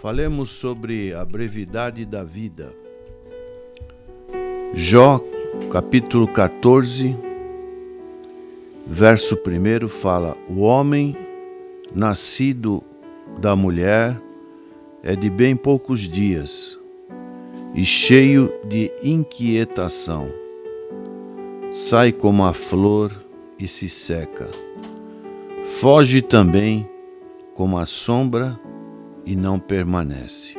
Falemos sobre a brevidade da vida. Jó, capítulo 14, verso 1 fala: o homem nascido da mulher é de bem poucos dias e cheio de inquietação. Sai como a flor e se seca. Foge também como a sombra e não permanece.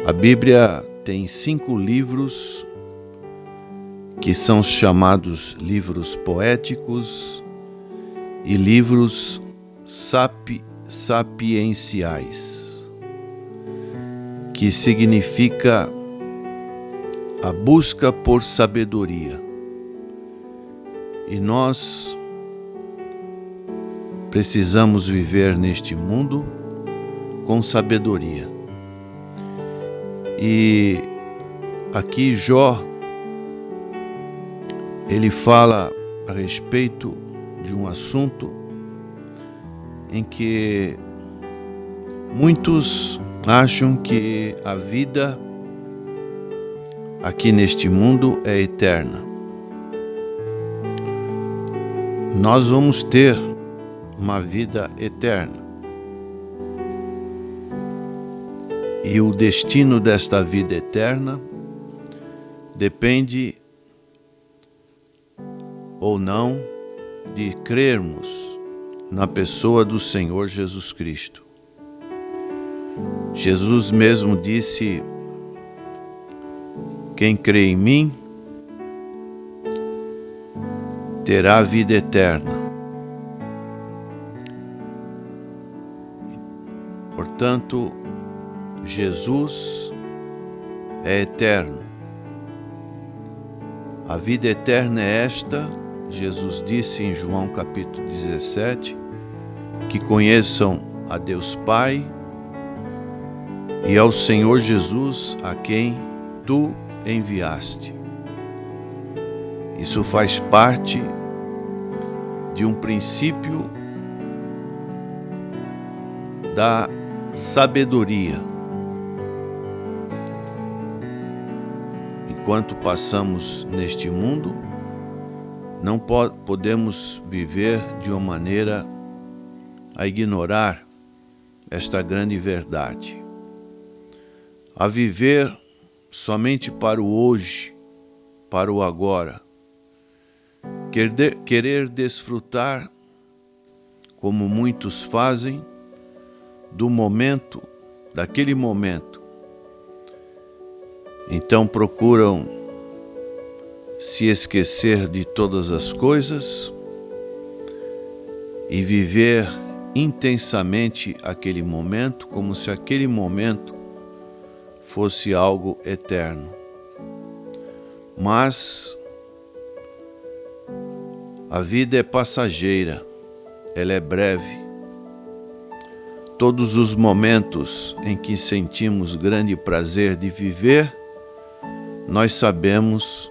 A Bíblia tem 5 livros que são chamados livros poéticos e livros sapienciais, que significa a busca por sabedoria. E nós precisamos viver neste mundo com sabedoria. E aqui Jó, ele fala a respeito de um assunto em que muitos acham que a vida aqui neste mundo é eterna. Nós vamos ter uma vida eterna. E o destino desta vida eterna depende ou não de crermos na pessoa do Senhor Jesus Cristo. Jesus mesmo disse: quem crê em mim terá vida eterna. Portanto, Jesus é eterno. A vida eterna é esta. Jesus disse em João capítulo 17, que conheçam a Deus Pai e ao Senhor Jesus, a quem tu enviaste. Isso faz parte de um princípio da sabedoria. Enquanto passamos neste mundo, não podemos viver de uma maneira a ignorar esta grande verdade. A viver somente para o hoje, para o agora. Querer desfrutar, como muitos fazem, do momento, daquele momento. Então procuram se esquecer de todas as coisas e viver intensamente aquele momento, como se aquele momento fosse algo eterno. Mas a vida é passageira, ela é breve. Todos os momentos em que sentimos grande prazer de viver, nós sabemos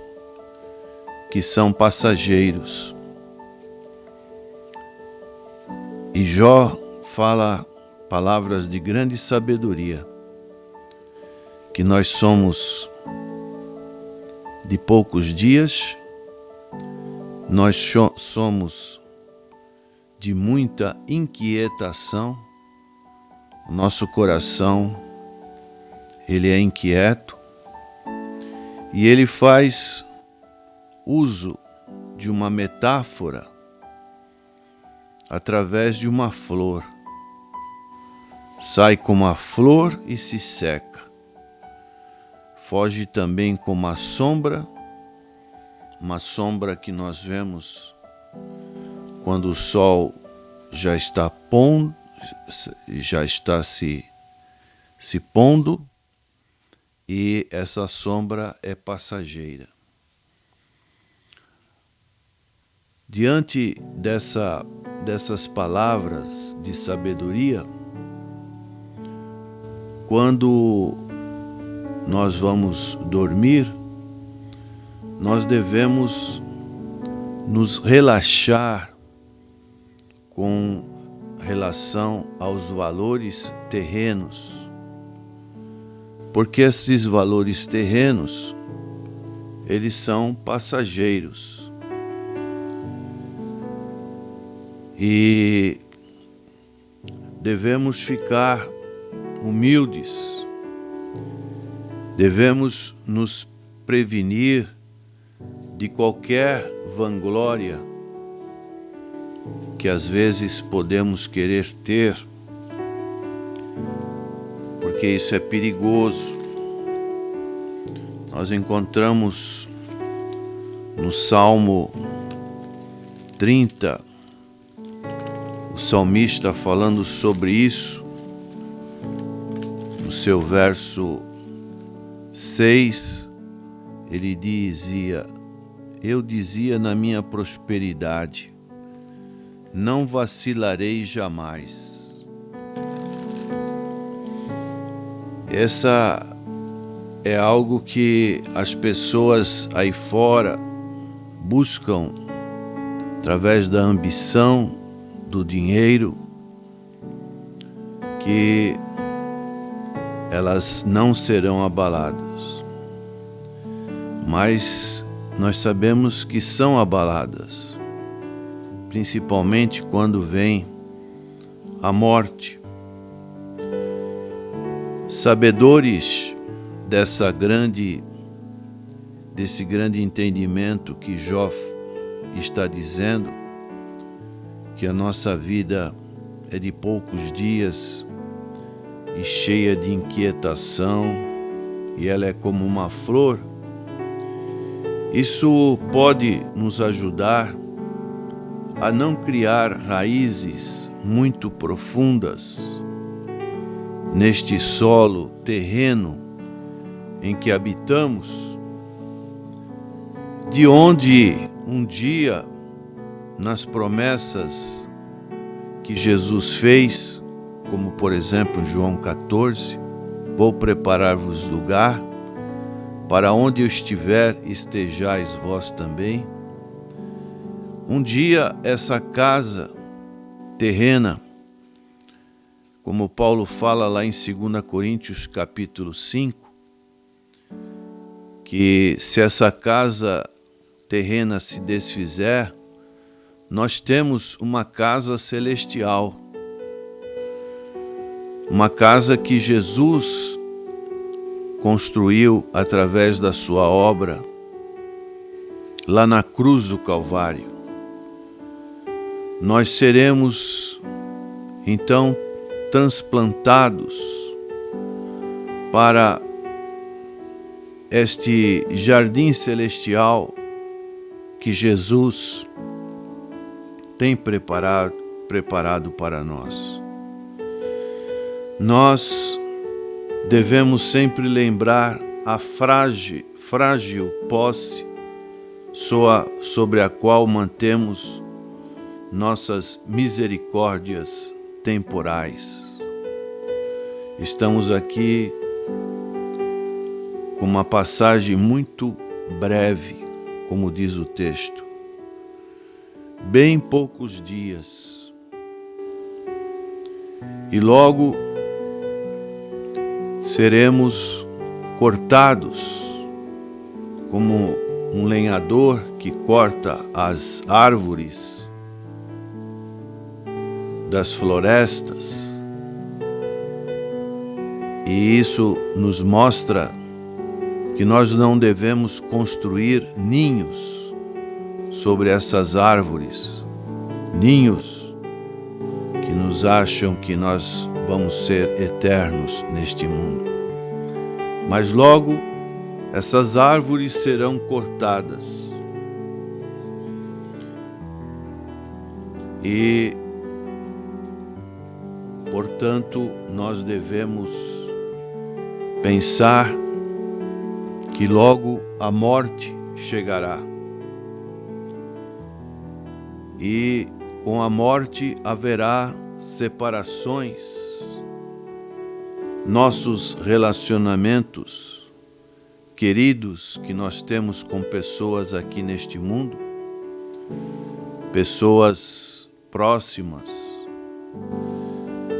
que são passageiros. E Jó fala palavras de grande sabedoria, que nós somos de poucos dias, nós somos de muita inquietação. O nosso coração, ele é inquieto, e ele faz uso de uma metáfora através de uma flor. Sai como a flor e se seca. Foge também como a sombra, uma sombra que nós vemos quando o sol já está se pondo, e essa sombra é passageira. Diante dessas palavras de sabedoria, quando nós vamos dormir, nós devemos nos relaxar com relação aos valores terrenos, porque esses valores terrenos, eles são passageiros. E devemos ficar humildes, devemos nos prevenir de qualquer vanglória que às vezes podemos querer ter, porque isso é perigoso. Nós encontramos no Salmo 30, o salmista falando sobre isso, no seu verso 6, ele dizia: eu dizia na minha prosperidade, não vacilarei jamais. Essa é algo que as pessoas aí fora buscam através da ambição, do dinheiro, que elas não serão abaladas. Mas nós sabemos que são abaladas, principalmente quando vem a morte. Sabedores desse grande entendimento que Jó está dizendo, que a nossa vida é de poucos dias e cheia de inquietação, e ela é como uma flor. Isso pode nos ajudar a não criar raízes muito profundas neste solo terreno em que habitamos, de onde um dia, nas promessas que Jesus fez, como por exemplo em João 14, vou preparar-vos lugar, para onde eu estiver, estejais vós também. Um dia essa casa terrena, como Paulo fala lá em 2 Coríntios capítulo 5, que se essa casa terrena se desfizer, nós temos uma casa celestial, uma casa que Jesus construiu através da sua obra lá na cruz do Calvário. Nós seremos então transplantados para este jardim celestial que Jesus tem preparado para nós. Nós devemos sempre lembrar a frágil posse sobre a qual mantemos nossas misericórdias temporais. Estamos aqui com uma passagem muito breve, como diz o texto, bem poucos dias, e logo seremos cortados, como um lenhador que corta as árvores das florestas. E isso nos mostra que nós não devemos construir ninhos sobre essas árvores, ninhos que nos acham que nós vamos ser eternos neste mundo. Mas logo essas árvores serão cortadas e, portanto, nós devemos pensar que logo a morte chegará. E com a morte haverá separações. Nossos relacionamentos queridos que nós temos com pessoas aqui neste mundo, pessoas próximas,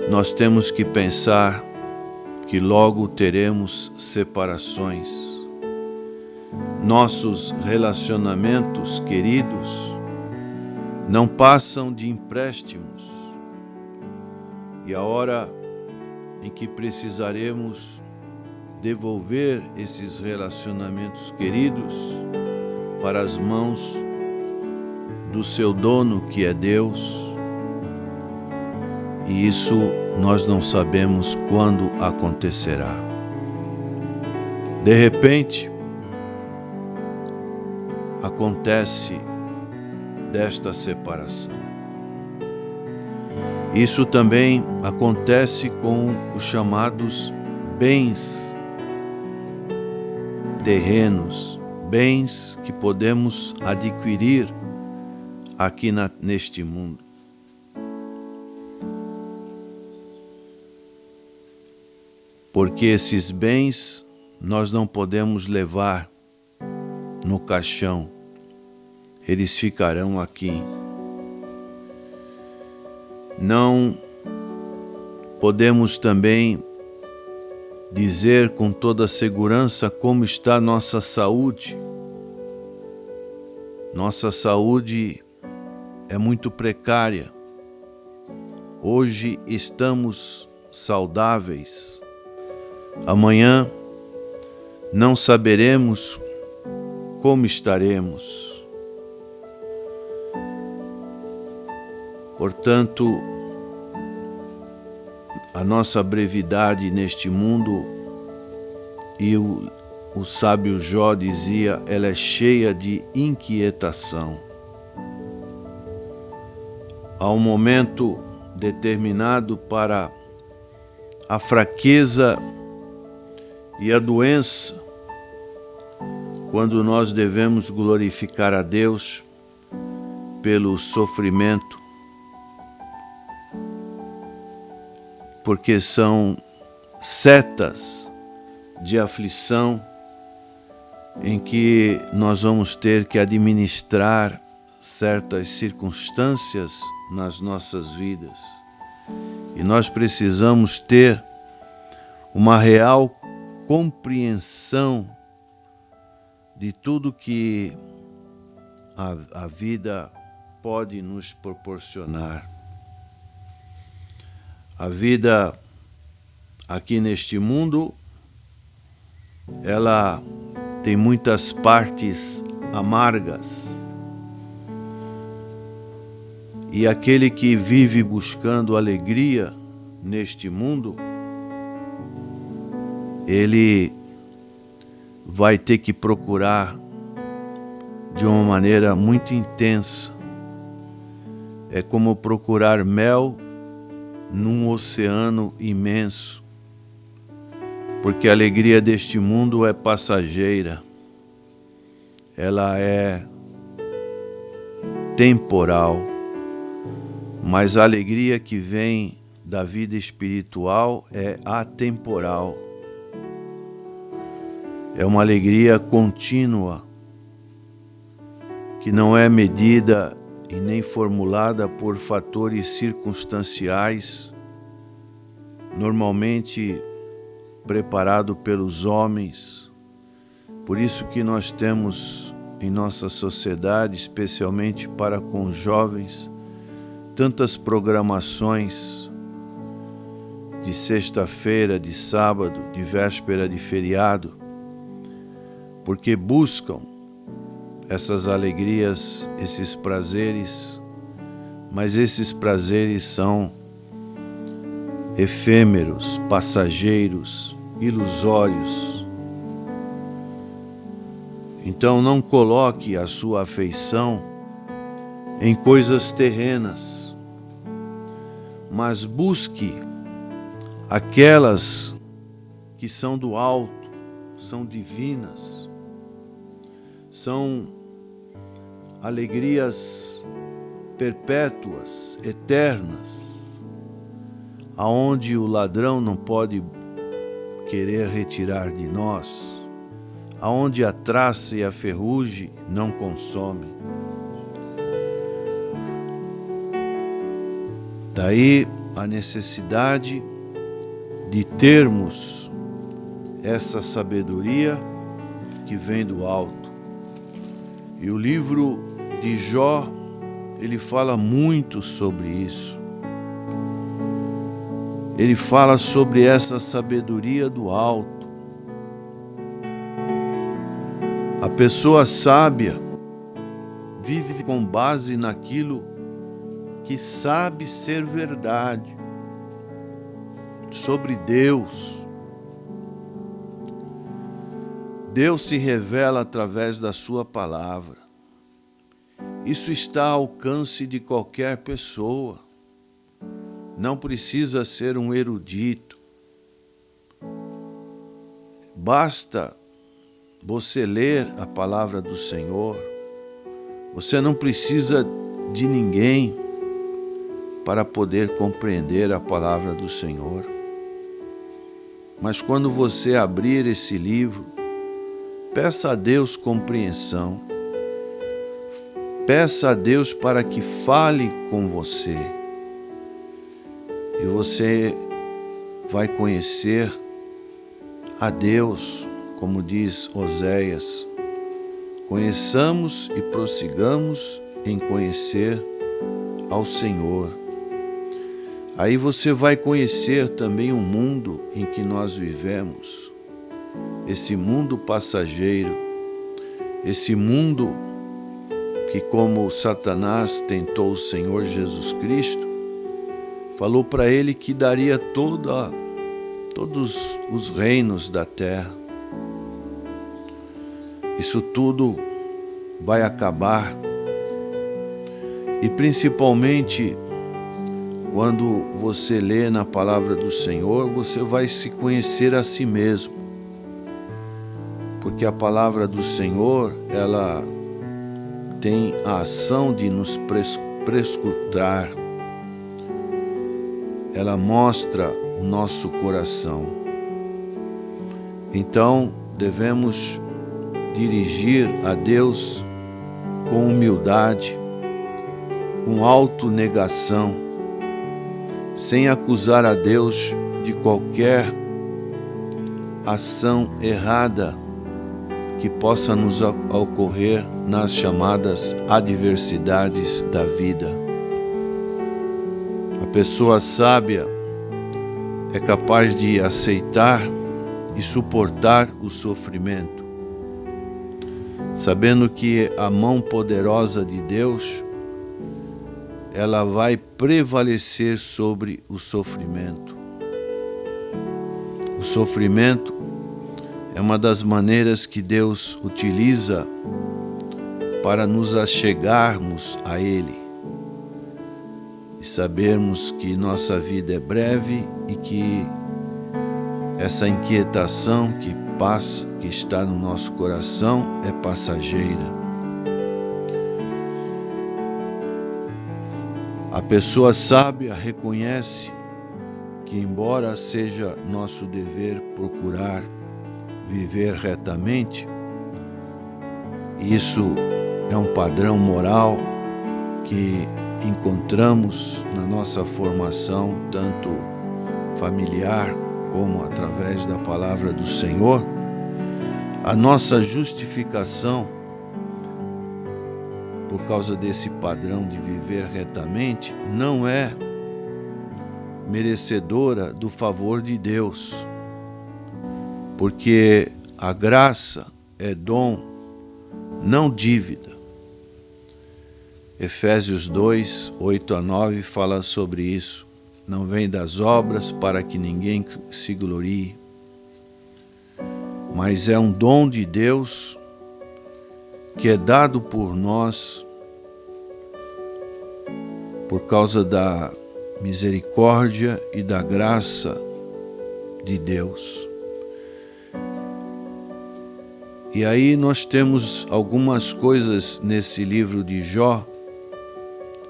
nós temos que pensar que logo teremos separações. Nossos relacionamentos queridos não passam de empréstimos, e a hora em que precisaremos devolver esses relacionamentos queridos para as mãos do seu dono, que é Deus, e isso nós não sabemos quando acontecerá. De repente, acontece desta separação. Isso também acontece com os chamados bens terrenos, bens que podemos adquirir aqui neste mundo. Porque esses bens nós não podemos levar no caixão, eles ficarão aqui. Não podemos também dizer com toda segurança como está nossa saúde. Nossa saúde é muito precária. Hoje estamos saudáveis. Amanhã não saberemos como estaremos. Portanto, a nossa brevidade neste mundo, e o sábio Jó dizia, ela é cheia de inquietação. Há um momento determinado para a fraqueza e a doença, quando nós devemos glorificar a Deus pelo sofrimento, porque são setas de aflição em que nós vamos ter que administrar certas circunstâncias nas nossas vidas. E nós precisamos ter uma real compreensão de tudo que a vida pode nos proporcionar. A vida aqui neste mundo, ela tem muitas partes amargas. E aquele que vive buscando alegria neste mundo, ele vai ter que procurar de uma maneira muito intensa. É como procurar mel num oceano imenso, porque a alegria deste mundo é passageira, ela é temporal, mas a alegria que vem da vida espiritual é atemporal. É uma alegria contínua, que não é medida e nem formulada por fatores circunstanciais, normalmente preparado pelos homens. Por isso que nós temos em nossa sociedade, especialmente para com os jovens, tantas programações de sexta-feira, de sábado, de véspera de feriado, porque buscam essas alegrias, esses prazeres, mas esses prazeres são efêmeros, passageiros, ilusórios. Então não coloque a sua afeição em coisas terrenas, mas busque aquelas que são do alto, são divinas, são alegrias perpétuas, eternas, aonde o ladrão não pode querer retirar de nós, aonde a traça e a ferrugem não consomem. Daí a necessidade de termos essa sabedoria que vem do alto. E o livro de Jó, ele fala muito sobre isso. Ele fala sobre essa sabedoria do alto. A pessoa sábia vive com base naquilo que sabe ser verdade sobre Deus. Deus se revela através da sua palavra. Isso está ao alcance de qualquer pessoa. Não precisa ser um erudito. Basta você ler a palavra do Senhor. Você não precisa de ninguém para poder compreender a palavra do Senhor. Mas quando você abrir esse livro, peça a Deus compreensão. Peça a Deus para que fale com você. E você vai conhecer a Deus, como diz Oséias. Conheçamos e prossigamos em conhecer ao Senhor. Aí você vai conhecer também o mundo em que nós vivemos. Esse mundo passageiro, esse mundo que, como Satanás tentou o Senhor Jesus Cristo, falou para ele que daria todos os reinos da terra. Isso tudo vai acabar. E principalmente quando você lê na palavra do Senhor, você vai se conhecer a si mesmo. Porque a palavra do Senhor, ela tem a ação de nos prescrutar. Ela mostra o nosso coração. Então, devemos dirigir a Deus com humildade, com autonegação, sem acusar a Deus de qualquer ação errada que possa nos ocorrer nas chamadas adversidades da vida. A pessoa sábia é capaz de aceitar e suportar o sofrimento, sabendo que a mão poderosa de Deus, ela vai prevalecer sobre o sofrimento. O sofrimento é uma das maneiras que Deus utiliza para nos achegarmos a Ele e sabermos que nossa vida é breve e que essa inquietação que passa, que está no nosso coração, é passageira. A pessoa sábia reconhece que, embora seja nosso dever procurar viver retamente, isso é um padrão moral que encontramos na nossa formação, tanto familiar como através da palavra do Senhor. A nossa justificação, por causa desse padrão de viver retamente, não é merecedora do favor de Deus, porque a graça é dom, não dívida. Efésios 2, 8-9 fala sobre isso. Não vem das obras para que ninguém se glorie, mas é um dom de Deus que é dado por nós por causa da misericórdia e da graça de Deus. E aí nós temos algumas coisas nesse livro de Jó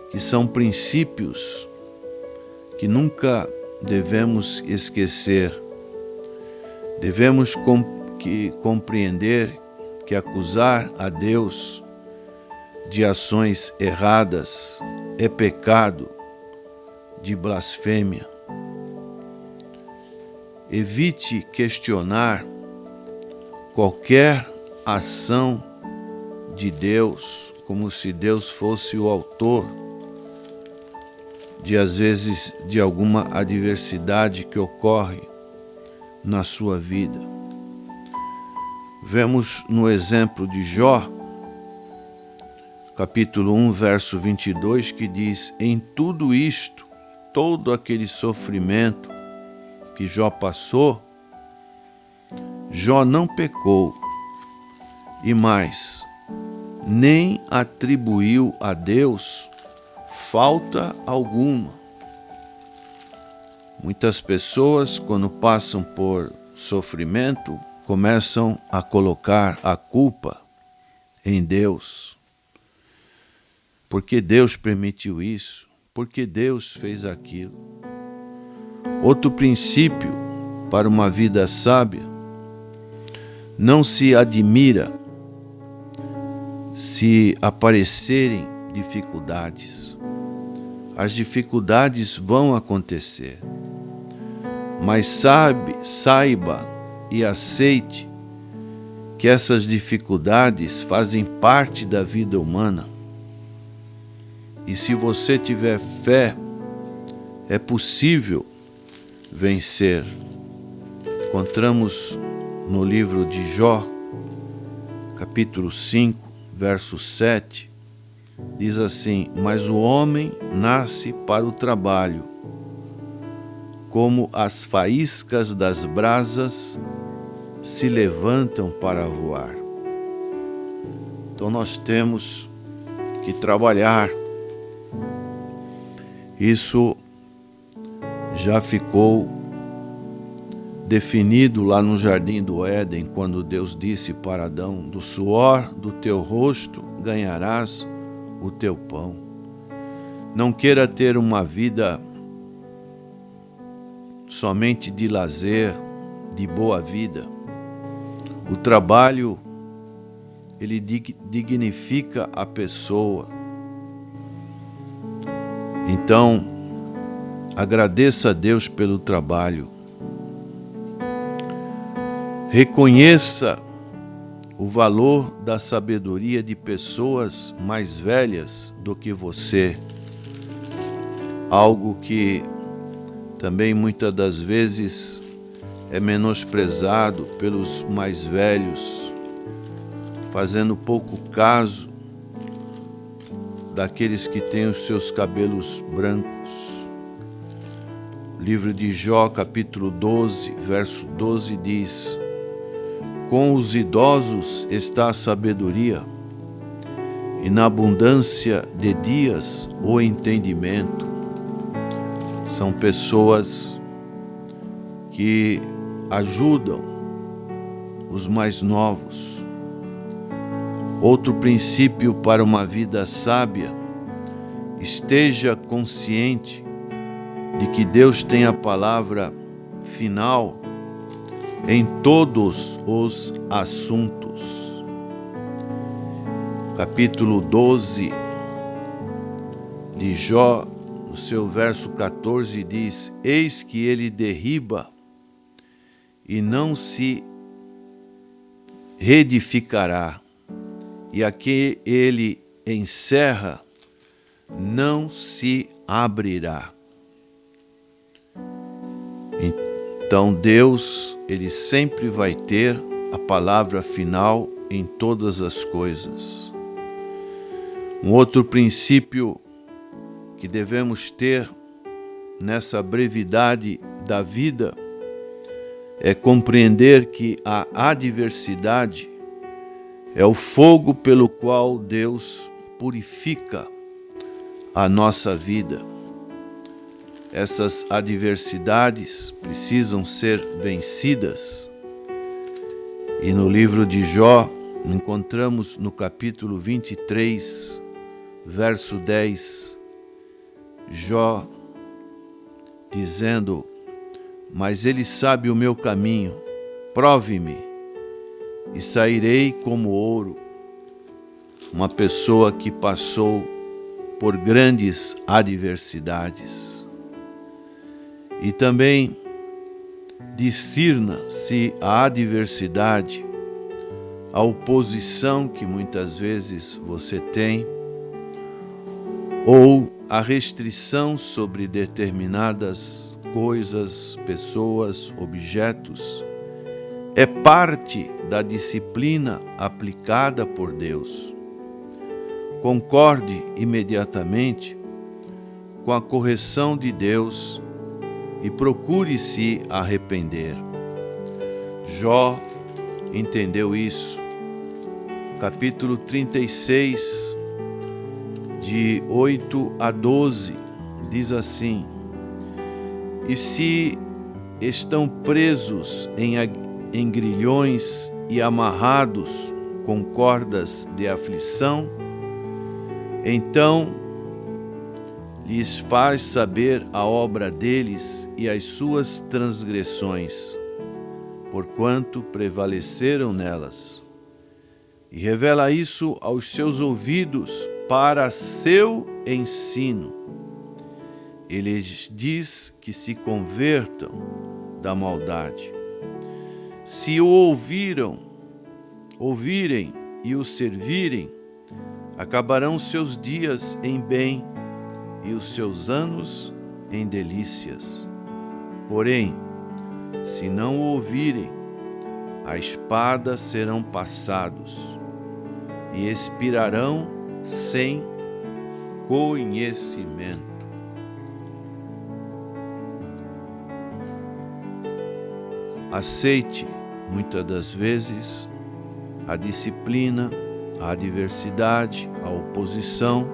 que são princípios que nunca devemos esquecer. Devemos compreender que acusar a Deus de ações erradas é pecado de blasfêmia. Evite questionar qualquer ação de Deus, como se Deus fosse o autor de, às vezes, de alguma adversidade que ocorre na sua vida. Vemos no exemplo de Jó, capítulo 1, verso 22, que diz: em tudo isto, todo aquele sofrimento que Jó passou, Jó não pecou e mais, nem atribuiu a Deus falta alguma. Muitas pessoas, quando passam por sofrimento, começam a colocar a culpa em Deus. Porque Deus permitiu isso? Porque Deus fez aquilo? Outro princípio para uma vida sábia: não se admira se aparecerem dificuldades. As dificuldades vão acontecer, mas saiba e aceite que essas dificuldades fazem parte da vida humana. E se você tiver fé, é possível vencer. Encontramos no livro de Jó, capítulo 5, verso 7, diz assim: mas o homem nasce para o trabalho, como as faíscas das brasas se levantam para voar. Então nós temos que trabalhar. Isso já ficou definido lá no Jardim do Éden, quando Deus disse para Adão: do suor do teu rosto ganharás o teu pão. Não queira ter uma vida somente de lazer, de boa vida. O trabalho, ele dignifica a pessoa. Então, agradeça a Deus pelo trabalho. Reconheça o valor da sabedoria de pessoas mais velhas do que você. Algo que também muitas das vezes é menosprezado pelos mais velhos, fazendo pouco caso daqueles que têm os seus cabelos brancos. Livro de Jó, capítulo 12, verso 12 diz: com os idosos está a sabedoria, e na abundância de dias o entendimento. São pessoas que ajudam os mais novos. Outro princípio para uma vida sábia: esteja consciente de que Deus tem a palavra final em todos os assuntos. Capítulo 12 de Jó, no seu verso 14, diz: eis que ele derriba e não se reedificará, e aqui ele encerra, não se abrirá. Então Deus, ele sempre vai ter a palavra final em todas as coisas. Um outro princípio que devemos ter nessa brevidade da vida é compreender que a adversidade é o fogo pelo qual Deus purifica a nossa vida. Essas adversidades precisam ser vencidas. E no livro de Jó, encontramos no capítulo 23, verso 10, Jó dizendo: mas ele sabe o meu caminho, prove-me, e sairei como ouro. Uma pessoa que passou por grandes adversidades. E também discirna se a adversidade, a oposição que muitas vezes você tem, ou a restrição sobre determinadas coisas, pessoas, objetos, é parte da disciplina aplicada por Deus. Concorde imediatamente com a correção de Deus e procure se arrepender. Jó entendeu isso. Capítulo 36, de 8 a 12, diz assim: E se estão presos em grilhões e amarrados com cordas de aflição, então lhes faz saber a obra deles e as suas transgressões, porquanto prevaleceram nelas. E revela isso aos seus ouvidos para seu ensino. Ele lhes diz que se convertam da maldade. Se o ouvirem e o servirem, acabarão seus dias em bem e os seus anos em delícias. Porém, se não o ouvirem, a espada serão passados e expirarão sem conhecimento. Aceite, muitas das vezes, a disciplina, a adversidade, a oposição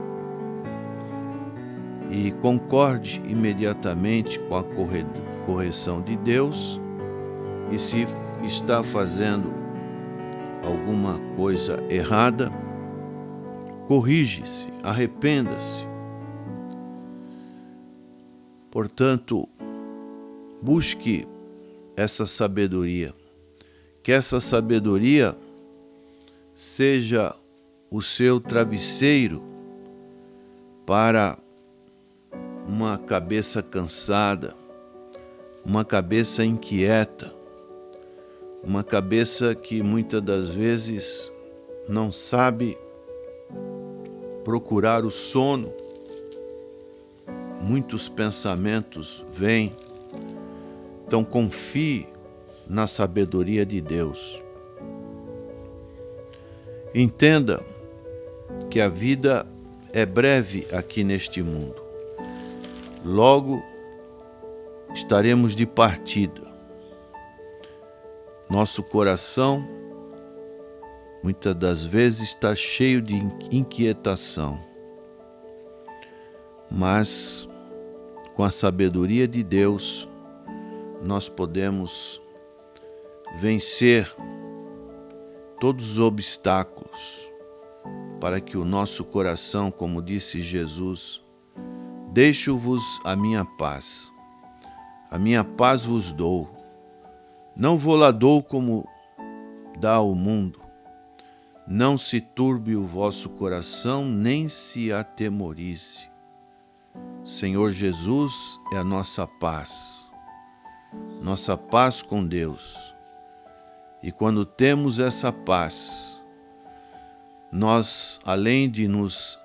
e concorde imediatamente com a correção de Deus. E se está fazendo alguma coisa errada, corrige-se, arrependa-se. Portanto, busque essa sabedoria, que essa sabedoria seja o seu travesseiro para uma cabeça cansada, uma cabeça inquieta, uma cabeça que muitas das vezes não sabe procurar o sono. Muitos pensamentos vêm. Então confie na sabedoria de Deus. Entenda que a vida é breve aqui neste mundo. Logo estaremos de partida. Nosso coração, muitas das vezes, está cheio de inquietação. Mas, com a sabedoria de Deus, nós podemos vencer todos os obstáculos para que o nosso coração, como disse Jesus, deixo-vos a minha paz vos dou, não vou-la dou como dá o mundo, não se turbe o vosso coração, nem se atemorize. Senhor Jesus é a nossa paz com Deus. E quando temos essa paz, nós, além de nos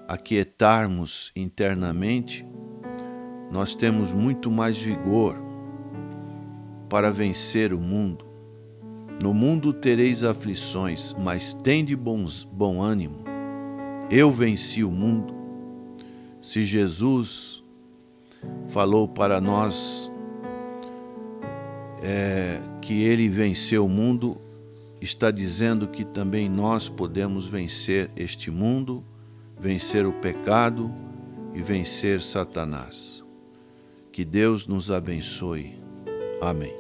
aquietarmos internamente, nós temos muito mais vigor para vencer o mundo. No mundo tereis aflições, mas tende bom ânimo. Eu venci o mundo. Se Jesus falou para nós que Ele venceu o mundo, está dizendo que também nós podemos vencer este mundo, vencer o pecado e vencer Satanás. Que Deus nos abençoe. Amém.